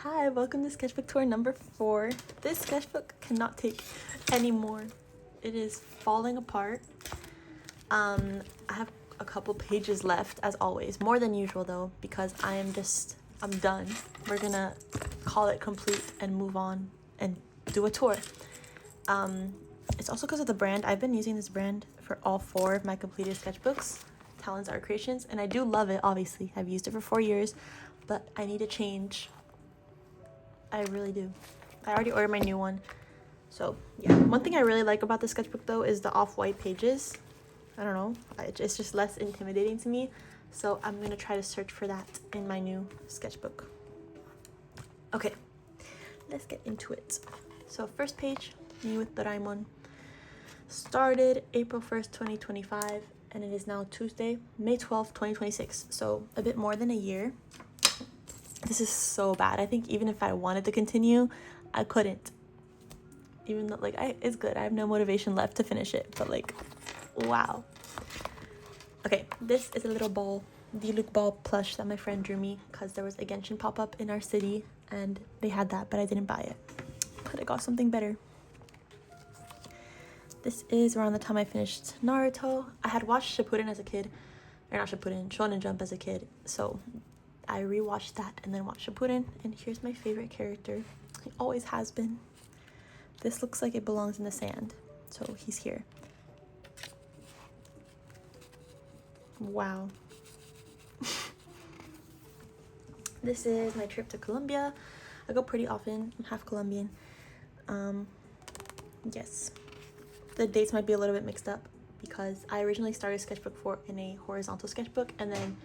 Hi, welcome to Sketchbook Tour number 4. This sketchbook cannot take anymore. It is falling apart. I have a couple pages left as always, more than usual though, because I'm done. We're gonna call it complete and move on and do a tour. It's also because of the brand. I've been using this brand for all 4 of my completed sketchbooks, Talents Art Creations, and I do love it, obviously. I've used it for 4 years, but I need a change. I really do. I already ordered my new one. So yeah, one thing I really like about the sketchbook though is the off-white pages. I don't know, it's just less intimidating to me. So I'm gonna try to search for that in my new sketchbook. Okay, let's get into it. So first page, me with Doraemon. Started April 1st, 2025, and it is now Tuesday, May 12th, 2026. So a bit more than a year. This is so bad. I think even if I wanted to continue, I couldn't. Even though, it's good. I have no motivation left to finish it, but wow. Okay, this is a little ball, Diluc ball plush that my friend drew me because there was a Genshin pop-up in our city and they had that, but I didn't buy it. But I got something better. This is around the time I finished Naruto. I had watched Shippuden as a kid, or not Shippuden, Shonen Jump as a kid, so I rewatched that and then watched Shippuden, and here's my favorite character. He always has been. This looks like it belongs in the sand, so he's here. Wow. This is my trip to Colombia. I go pretty often. I'm half Colombian. Yes. The dates might be a little bit mixed up because I originally started Sketchbook 4 in a horizontal sketchbook and then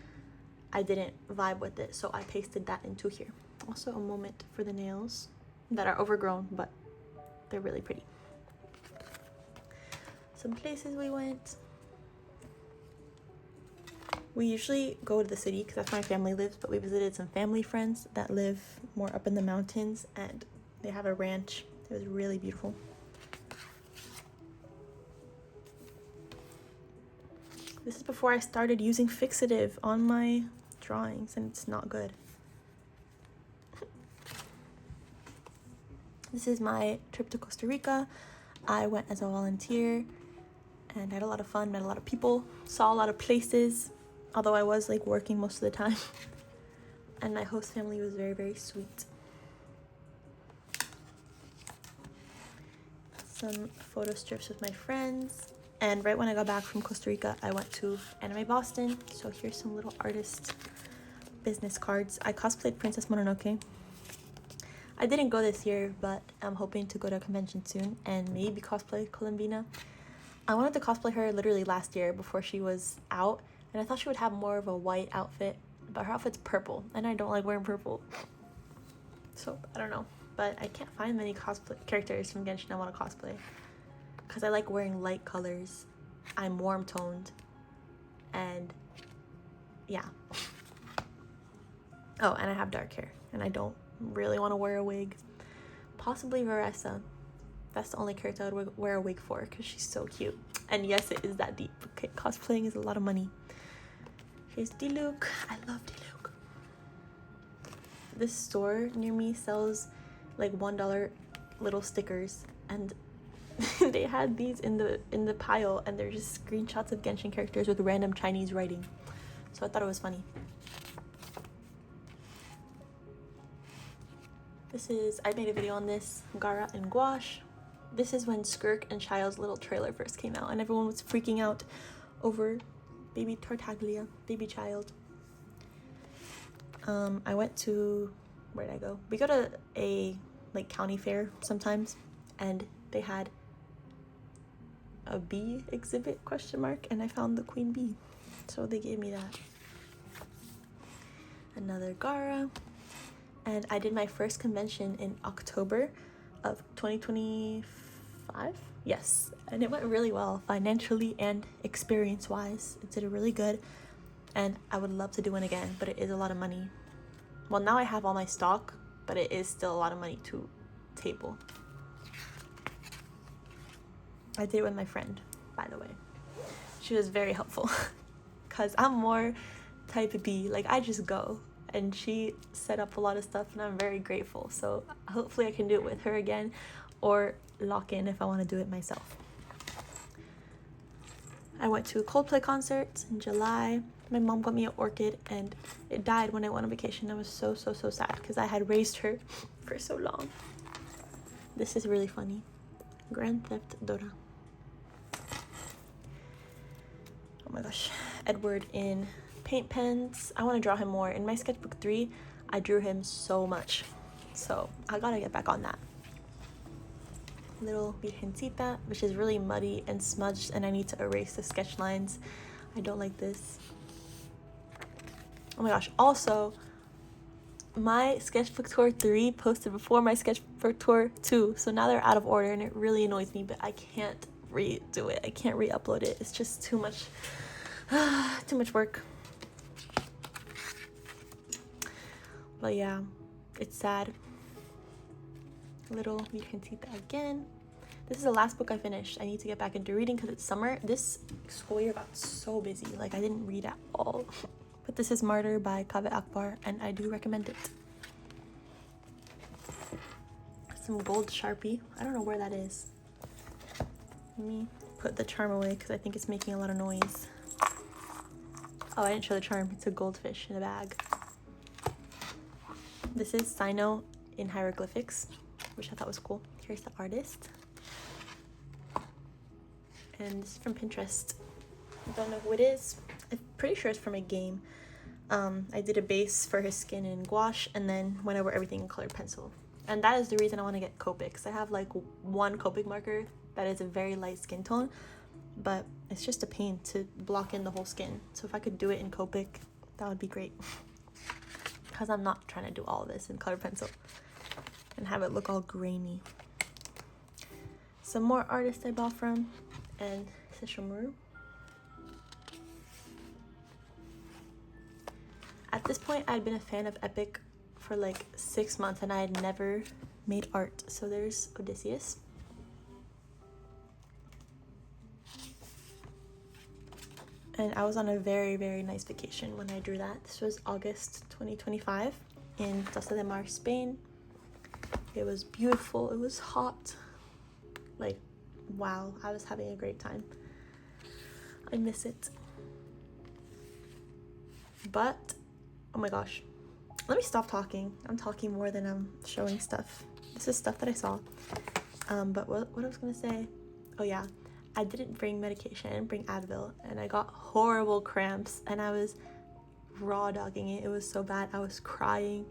I didn't vibe with it, so I pasted that into here. Also a moment for the nails that are overgrown, but they're really pretty. Some places we went. We usually go to the city because that's where my family lives, but we visited some family friends that live more up in the mountains and they have a ranch. It was really beautiful. This is before I started using fixative on my drawings and it's not good. This is my trip to Costa Rica. I went as a volunteer and had a lot of fun, met a lot of people, saw a lot of places, although I was working most of the time. And my host family was very, very sweet. Some photo strips with my friends. And right when I got back from Costa Rica, I went to Anime Boston. So here's some little artist business cards. I cosplayed Princess Mononoke. I didn't go this year, but I'm hoping to go to a convention soon and maybe cosplay Colombina. I wanted to cosplay her literally last year before she was out, and I thought she would have more of a white outfit, but her outfit's purple, and I don't like wearing purple. So, I don't know, but I can't find many cosplay characters from Genshin I want to cosplay, because I like wearing light colors. I'm warm-toned, and yeah. Oh, and I have dark hair, and I don't really want to wear a wig. Possibly Varessa. That's the only character I would wear a wig for because she's so cute. And yes, it is that deep. Okay, cosplaying is a lot of money. Here's Diluc. I love Diluc. This store near me sells $1 little stickers, and they had these in the pile, and they're just screenshots of Genshin characters with random Chinese writing. So I thought it was funny. I made a video on this, Gara and Gouache. This is when Skirk and Child's little trailer first came out and everyone was freaking out over baby Tartaglia, baby Child. I went to, where did I go? We go to a county fair sometimes and they had a bee exhibit ? And I found the queen bee. So they gave me that. Another Gara. And I did my first convention in October of 2025. Yes, and it went really well financially and experience-wise. It did really good, and I would love to do one again, but it is a lot of money. Well, now I have all my stock, but it is still a lot of money to table. I did it with my friend, by the way. She was very helpful because I'm more type B. I just go. and she set up a lot of stuff, and I'm very grateful. So hopefully I can do it with her again, or lock in if I want to do it myself. I went to a Coldplay concert in July. My mom got me an orchid and it died when I went on vacation. I was so sad because I had raised her for so long. This is really funny. Grand Theft Dora. Oh my gosh. Edward in paint pens. I want to draw him more. In my sketchbook 3, I drew him so much. So I gotta get back on that. Little Virgencita, which is really muddy and smudged, and I need to erase the sketch lines. I don't like this. Oh my gosh. Also, my Sketchbook Tour 3 posted before my Sketchbook Tour 2, so now they're out of order and it really annoys me, but I can't redo it. I can't re-upload it. It's just too much work. But yeah, it's sad. Little Virgencita again. This is the last book I finished. I need to get back into reading because it's summer. This school year got so busy. Like, I didn't read at all. But this is Martyr by Kaveh Akbar, and I do recommend it. Some gold Sharpie. I don't know where that is. Let me put the charm away because I think it's making a lot of noise. Oh, I didn't show the charm. It's a goldfish in a bag. This is Sino in hieroglyphics, which I thought was cool. Here's the artist. And this is from Pinterest. I don't know who it is. I'm pretty sure it's from a game. I did a base for his skin in gouache and then went over everything in colored pencil. And that is the reason I want to get Copics. I have like one Copic marker that is a very light skin tone, but it's just a pain to block in the whole skin. So if I could do it in Copic, that would be great. Because I'm not trying to do all of this in colored pencil and have it look all grainy. Some more artists I bought from, and Sesshomaru. At this point, I'd been a fan of Epic for like 6 months and I had never made art. So there's Odysseus. And I was on a very nice vacation when I drew that. This was August 2025 in Tossa de Mar, Spain. It was beautiful. It was hot. Like, wow, I was having a great time. I miss it. But oh my gosh, let me stop talking. I'm talking more than I'm showing stuff. This is stuff that I saw. But what I was gonna say, oh yeah, I didn't bring medication. I didn't bring Advil, and I got horrible cramps and I was raw dogging it. It was so bad. I was crying.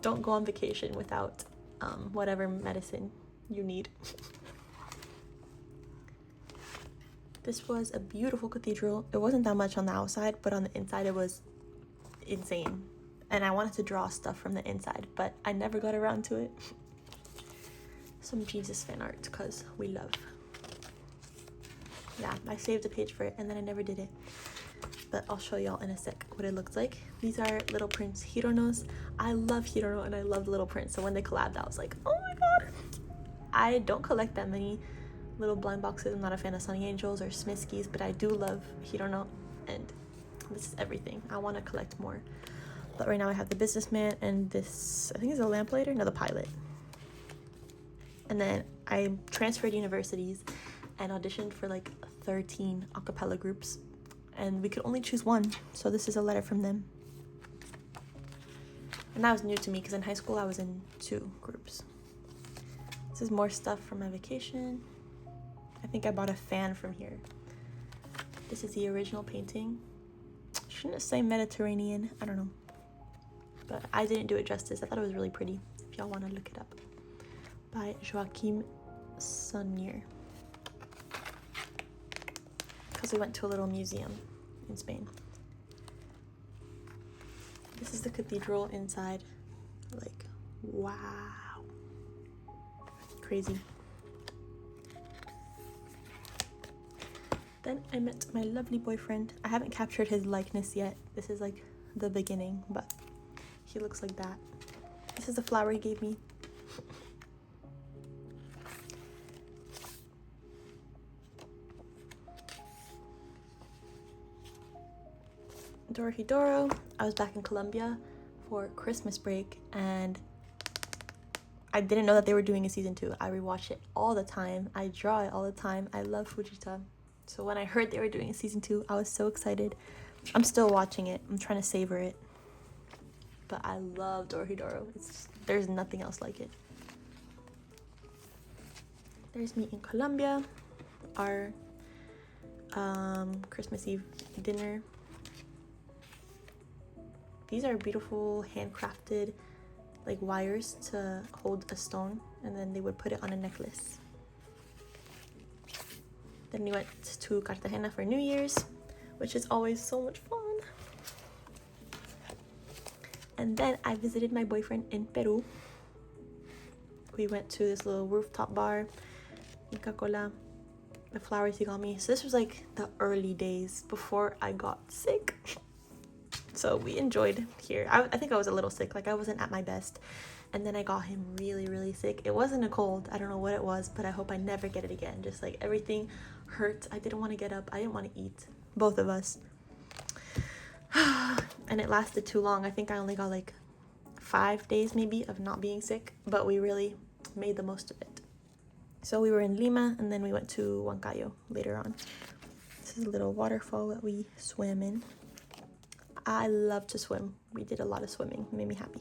Don't go on vacation without whatever medicine you need. This was a beautiful cathedral. It wasn't that much on the outside, but on the inside it was insane. And I wanted to draw stuff from the inside, but I never got around to it. Some Jesus fan art, because we love. Yeah, I saved a page for it and then I never did it. But I'll show y'all in a sec what it looks like. These are Little Prince Hironos. I love Hirono and I love Little Prince. So when they collabed, I was like, oh my god. I don't collect that many little blind boxes. I'm not a fan of Sunny Angels or Smiskis, but I do love Hirono, and this is everything. I want to collect more. But right now I have the Businessman and this, I think is a Lamplighter? No, the Pilot. And then I transferred universities and auditioned for like 13 a cappella groups, and we could only choose one. So this is a letter from them. And that was new to me because in high school I was in 2 groups. This is more stuff from my vacation. I think I bought a fan from here. This is the original painting. Shouldn't it say Mediterranean? I don't know. But I didn't do it justice. I thought it was really pretty. If y'all want to look it up. By Joaquim Sunnier. Because we went to a little museum in Spain. This is the cathedral inside. Like, wow. Crazy. Then I met my lovely boyfriend. I haven't captured his likeness yet. This is like the beginning, but he looks like that. This is the flower he gave me. Dorohedoro. I was back in Colombia for Christmas break, and I didn't know that they were doing a season 2. I rewatch it all the time. I draw it all the time. I love Fujita. So when I heard they were doing a season 2, I was so excited. I'm still watching it. I'm trying to savor it. But I love Dorohedoro. There's nothing else like it. There's me in Colombia. Our Christmas Eve dinner. These are beautiful handcrafted like wires to hold a stone, and then they would put it on a necklace. Then we went to Cartagena for New Year's, which is always so much fun. And then I visited my boyfriend in Peru. We went to this little rooftop bar, Inca Cola, the flowers he got me. So this was like the early days before I got sick. So we enjoyed here. I think I was a little sick, like I wasn't at my best. And then I got him really, really sick. It wasn't a cold. I don't know what it was, but I hope I never get it again. Just like everything hurt. I didn't want to get up. I didn't want to eat. Both of us. And it lasted too long. I think I only got like 5 days maybe of not being sick, but we really made the most of it. So we were in Lima, and then we went to Huancayo later on. This is a little waterfall that we swam in. I love to swim. We did a lot of swimming. It made me happy.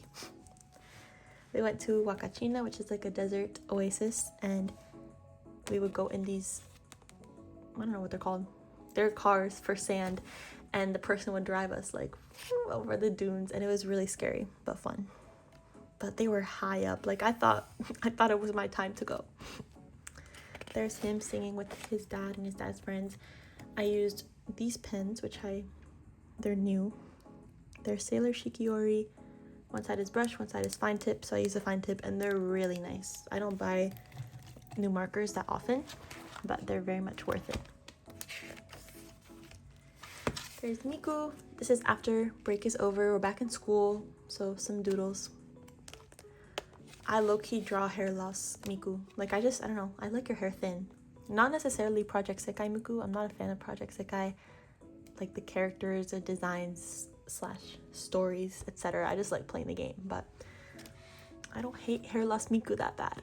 We went to Huacachina, which is like a desert oasis, and we would go in these, I don't know what they're called. They're cars for sand, and the person would drive us like over the dunes, and it was really scary but fun. But they were high up. Like I thought it was my time to go. There's him singing with his dad and his dad's friends. I used these pens, they're new. They're Sailor Shikiori. One side is brush, one side is fine tip. So I use a fine tip, and they're really nice. I don't buy new markers that often, but they're very much worth it. There's Miku. This is after break is over. We're back in school, so some doodles. I low-key draw hair loss Miku. Like I don't know. I like your hair thin. Not necessarily Project Sekai Miku. I'm not a fan of Project Sekai. Like the characters, the designs / stories, etc. I just like playing the game, but I don't hate hair loss Miku that bad.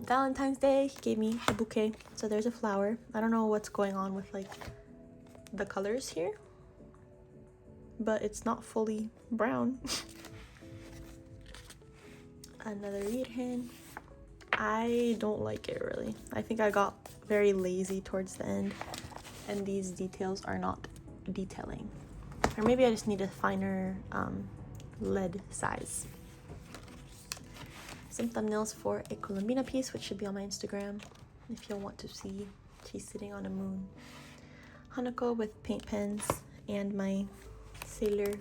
Valentine's Day, he gave me a bouquet. So there's a flower. I don't know what's going on with like the colors here, but it's not fully brown. Another Virgen. I don't like it really. I think I got very lazy towards the end, and these details are not detailing. Or maybe I just need a finer lead size. Some thumbnails for a Colombina piece, which should be on my Instagram if you'll want to see. She's sitting on a moon. Hanako with paint pens and my Sailor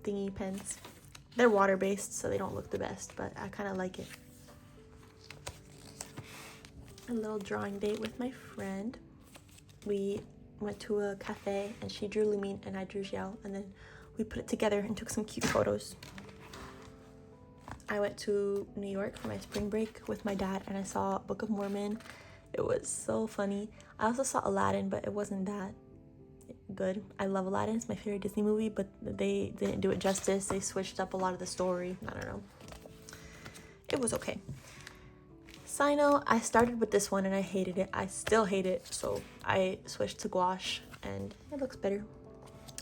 thingy pens. They're water-based, so they don't look the best, but I kind of like it. A little drawing date with my friend. We went to a cafe, and she drew Lumine and I drew Xiao, and then we put it together and took some cute photos. I went to New York for my spring break with my dad, and I saw Book of Mormon. It was so funny. I also saw Aladdin, but it wasn't that good. I love Aladdin. It's my favorite Disney movie, but they didn't do it justice. They switched up a lot of the story. I don't know. It was okay. Sino, I started with this one and I hated it. I still hate it, so I switched to gouache, and it looks better.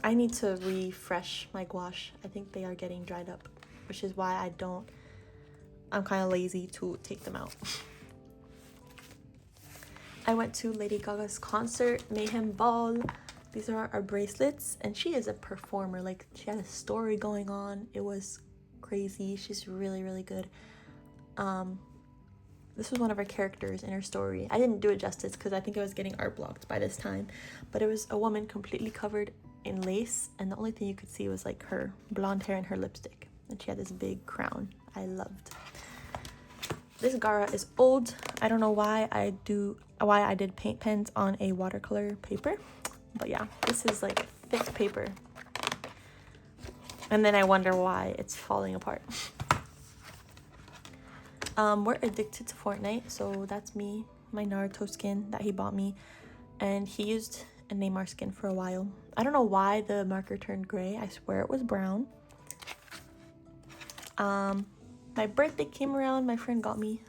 I need to refresh my gouache. I think they are getting dried up, which is why I'm kind of lazy to take them out. I went to Lady Gaga's concert, Mayhem Ball. These are our bracelets, and she is a performer. Like, she had a story going on. It was crazy. She's really, really good. This was one of her characters in her story. I didn't do it justice because I think I was getting art blocked by this time, but it was a woman completely covered in lace, and the only thing you could see was like her blonde hair and her lipstick, and she had this big crown. I loved. This Gara is old. I don't know why I did paint pens on a watercolor paper, but yeah, this is like thick paper, and then I wonder why it's falling apart. We're addicted to Fortnite, so that's me, my Naruto skin that he bought me, and he used and name our skin for a while. I don't know why the marker turned gray. I swear it was brown. My birthday came around. My friend got me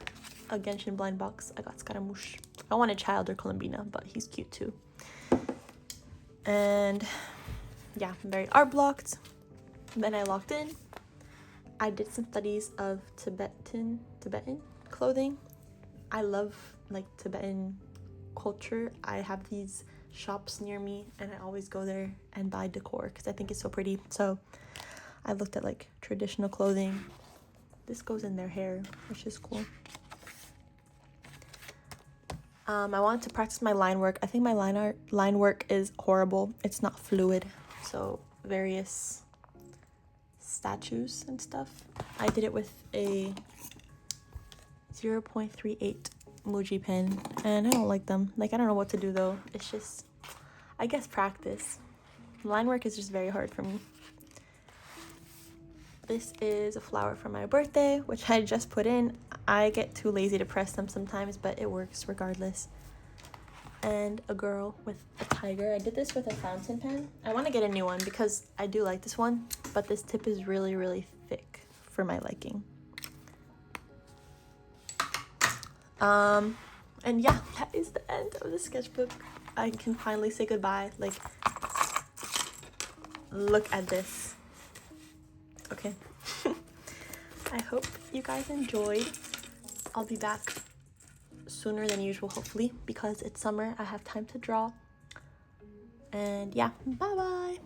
a Genshin blind box. I got Scaramouche. I wanted Child or Columbina, but he's cute too. And yeah, I'm very art blocked. Then I logged in. I did some studies of Tibetan clothing. I love like Tibetan culture. I have these shops near me and I always go there and buy decor because I think it's so pretty. So I looked at like traditional clothing. This goes in their hair, which is cool. I wanted to practice my line work. I think my line work is horrible. It's not fluid. So various statues and stuff. I did it with a 0.38 Muji pen and I don't like them. Like, I don't know what to do though. It's just, I guess, practice. Line work is just very hard for me. This is a flower for my birthday, which I just put in. I get too lazy to press them sometimes, but it works regardless. And a girl with a tiger. I did this with a fountain pen. I want to get a new one because I do like this one, but this tip is really, really thick for my liking. And yeah, that is the end of the sketchbook. I can finally say goodbye. Like, look at this. Okay. I hope you guys enjoyed. I'll be back sooner than usual, hopefully, because it's summer. I have time to draw. And yeah, bye bye.